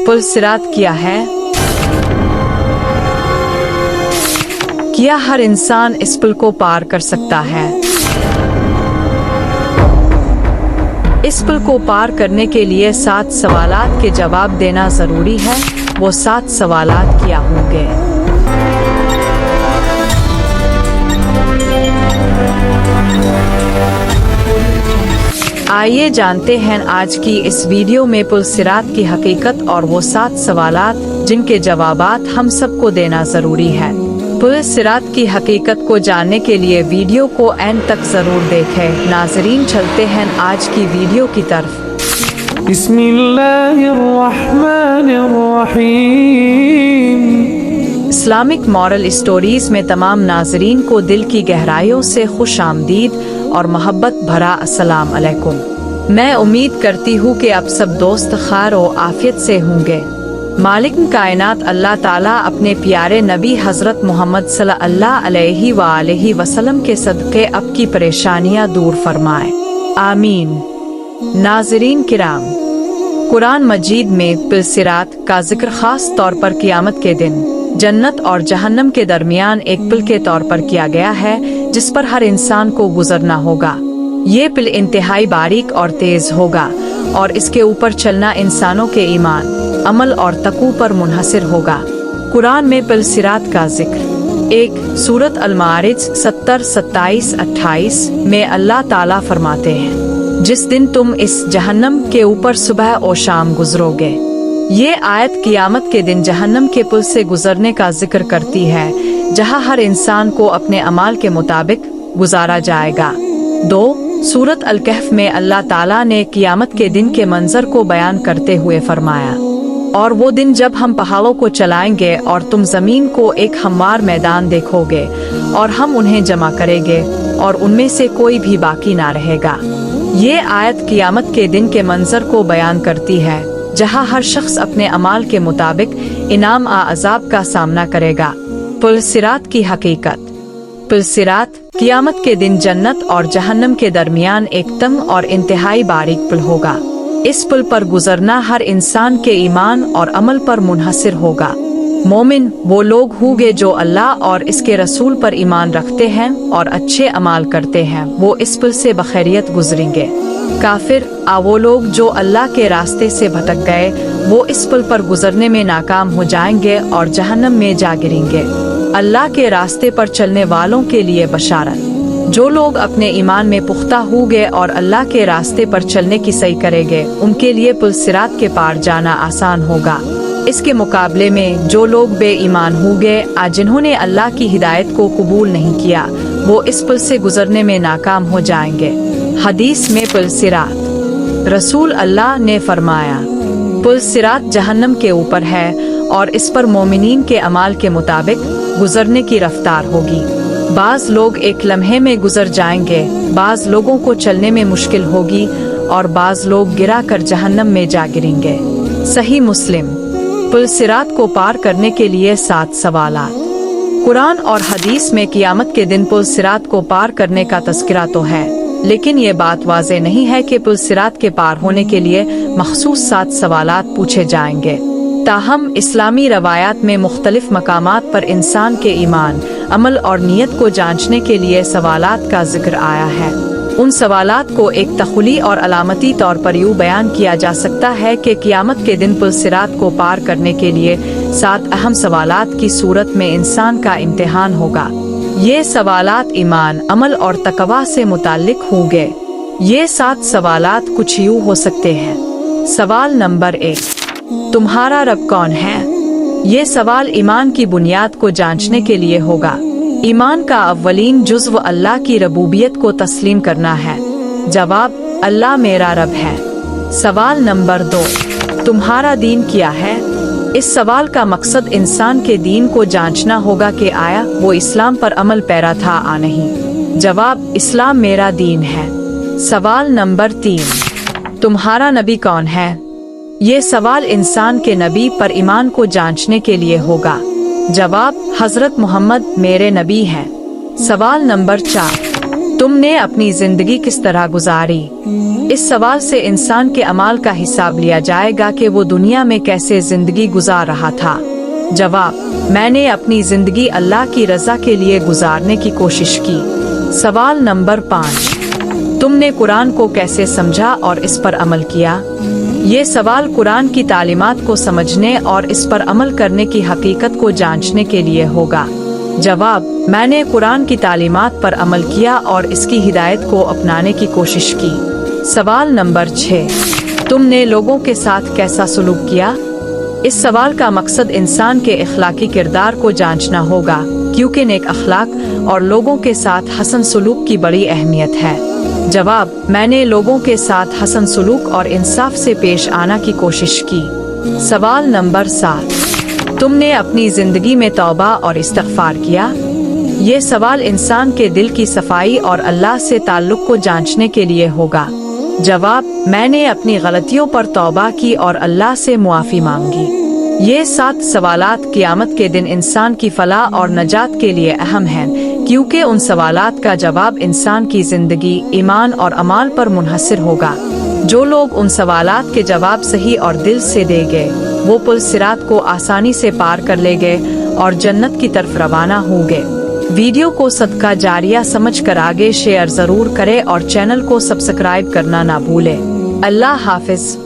पुल सिरात क्या है? क्या हर इंसान इस पुल को पार कर सकता है? इस पुल को पार करने के लिए 7 सवालात के जवाब देना जरूरी है। वो 7 सवालात क्या होंगे? आइए जानते हैं आज की इस वीडियो में पुल सिरात की हकीकत और वो 7 सवालात जिनके जवाबात हम सबको देना जरूरी है। पुल सिरात की हकीकत को जानने के लिए वीडियो को एंड तक जरूर देखें। नाजरीन, चलते हैं आज की वीडियो की तरफ। बिस्मिल्लाहिर्रहमानिर्रहीम। इस्लामिक मॉरल स्टोरीज में तमाम नाजरीन को दिल की गहराइयों से खुश आमदीद और मोहब्बत भरा अस्सलाम अलैकुम। मैं उम्मीद करती हूँ कि आप सब दोस्त खैर और आफियत से होंगे। मालिक कायनात अल्लाह ताला अपने प्यारे नबी हजरत मोहम्मद सल्लल्लाहु अलैहि वसल्लम के सदक़े अब की परेशानियाँ दूर फरमाए, आमीन। नाजरीन किराम, कुरान मजीद में पुल सिरात का जिक्र खास तौर पर क़यामत के दिन जन्नत और जहन्नम के दरमियान एक पुल के तौर पर किया गया है जिस पर हर इंसान को गुजरना होगा। ये पुल इंतहाई बारीक और तेज होगा और इसके ऊपर चलना इंसानों के ईमान, अमल और तकू पर मुनहसिर होगा। कुरान में पुल सिरात का जिक्र 1 सूरत अल-मारिज 70, 27, 28 में अल्लाह ताला फरमाते हैं, जिस दिन तुम इस जहन्नम के ऊपर सुबह और शाम गुजरोगे। ये आयत क़यामत के दिन जहन्नम के पुल से गुजरने का जिक्र करती है जहां हर इंसान को अपने अमाल के मुताबिक गुजारा जाएगा। 2 सूरत अल-कहफ में अल्लाह ताला ने क़यामत के दिन के मंजर को बयान करते हुए फरमाया, और वो दिन जब हम पहाड़ों को चलाएंगे और तुम जमीन को एक हमवार मैदान देखोगे और हम उन्हें जमा करेंगे और उनमें से कोई भी बाकी ना रहेगा। ये आयत क़यामत के दिन के मंजर को बयान करती है जहां हर शख्स अपने अमाल के मुताबिक इनाम अज़ाब का सामना करेगा। पुल सिरात की हकीकत। पुल सिरात क़यामत के दिन जन्नत और जहन्नम के दरमियान एक तंग और इंतहाई बारीक पुल होगा। इस पुल पर गुजरना हर इंसान के ईमान और अमल पर मुनहसिर होगा। मोमिन वो लोग होंगे जो अल्लाह और इसके रसूल पर ईमान रखते हैं और अच्छे अमाल करते हैं, वो इस पुल से बखैरियत गुजरेंगे। काफिर वो लोग जो अल्लाह के रास्ते से भटक गए, वो इस पुल पर गुजरने में नाकाम हो जाएंगे और जहन्नम में जा गिरेंगे। अल्लाह के रास्ते पर चलने वालों के लिए बशारत। जो लोग अपने ईमान में पुख्ता होंगे और अल्लाह के रास्ते पर चलने की सही करेंगे, उनके लिए पुल सिरात के पार जाना आसान होगा। इसके मुकाबले में जो लोग बेईमान होंगे, जिन्होंने अल्लाह की हिदायत को कबूल नहीं किया, वो इस पुल से गुजरने में नाकाम हो जाएंगे। हदीस में पुल सिरात। रसूल अल्लाह ने फरमाया, पुल सिरात जहन्नम के ऊपर है और इस पर मोमिनीन के अमाल के मुताबिक गुजरने की रफ्तार होगी। बाज लोग एक लम्हे में गुजर जाएंगे, बाज लोगों को चलने में मुश्किल होगी और बाज लोग गिरा कर जहन्नम में जा गिरेंगे। सही मुस्लिम। पुल सिरात को पार करने के लिए 7 सवालात। कुरान और हदीस में क़यामत के दिन पुल सिरात को पार करने का तज़किरा तो है, लेकिन ये बात वाज़े नहीं है कि पुल सिरात के पार होने के लिए मखसूस 7 सवालात पूछे जाएंगे। ताहम इस्लामी रवायात में मुख्तलिफ मकामात पर इंसान के ईमान, अमल और नीयत को जांचने के लिए सवालात का जिक्र आया है। उन सवालात को एक तखुली और अलामती तौर पर यूँ बयान किया जा सकता है कि क़यामत के दिन पुल सिरात को पार करने के लिए 7 अहम सवालात की सूरत में इंसान का इम्तिहान होगा। ये सवालात ईमान, अमल और तकवा से मुताल्लिक होंगे। ये 7 सवालात कुछ यूँ हो सकते हैं। सवाल नंबर 1, तुम्हारा रब कौन है? ये सवाल ईमान की बुनियाद को जांचने के लिए होगा। ईमान का अव्वलीन जुज़्व अल्लाह की रबूबियत को तस्लीम करना है। जवाब, अल्लाह मेरा रब है। सवाल नंबर 2, तुम्हारा दीन क्या है? इस सवाल का मकसद इंसान के दीन को जांचना होगा कि आया वो इस्लाम पर अमल पैरा था या नहीं। जवाब, इस्लाम मेरा दीन है। सवाल नंबर 3, तुम्हारा नबी कौन है? ये सवाल इंसान के नबी पर ईमान को जांचने के लिए होगा। जवाब, हजरत मोहम्मद मेरे नबी हैं। सवाल नंबर 4, तुमने अपनी जिंदगी किस तरह गुजारी? इस सवाल से इंसान के अमाल का हिसाब लिया जाएगा कि वो दुनिया में कैसे जिंदगी गुजार रहा था। जवाब: मैंने अपनी जिंदगी अल्लाह की रजा के लिए गुजारने की कोशिश की। सवाल नंबर 5: तुमने कुरान को कैसे समझा और इस पर अमल किया? ये सवाल कुरान की तालीमात को समझने और इस पर अमल करने की हकीकत को जांचने के लिए होगा। जवाब: मैंने कुरान की तालीमात पर अमल किया और इसकी हिदायत को अपनाने की कोशिश की। सवाल नंबर 6: तुमने लोगों के साथ कैसा सलूक किया? इस सवाल का मकसद इंसान के इखलाकी किरदार को जांचना होगा, क्योंकि नेक अखलाक और लोगों के साथ हसन सलूक की बड़ी अहमियत है। जवाब: मैंने लोगों के साथ हसन सलूक और इंसाफ से पेश आना की कोशिश की। सवाल नंबर 7: तुमने अपनी जिंदगी में तौबा और इस्तिग़फ़ार किया? ये सवाल इंसान के दिल की सफाई और अल्लाह से ताल्लुक़ को जांचने के लिए होगा। जवाब: मैंने अपनी गलतियों पर तौबा की और अल्लाह से मुआफ़ी मांगी। ये 7 सवालात क़यामत के दिन इंसान की फलाह और नजात के लिए अहम हैं, क्योंकि उन सवालात का जवाब इंसान की ज़िंदगी, ईमान और अमाल पर मुनहसर होगा। जो लोग उन सवालात के जवाब सही और दिल से देंगे, वो पुल सिरात को आसानी से पार कर लेंगे और जन्नत की तरफ रवाना होंगे। वीडियो को सदका जारिया समझकर आगे शेयर ज़रूर करें और चैनल को सब्सक्राइब करना ना भूलें। अल्लाह हाफिज़।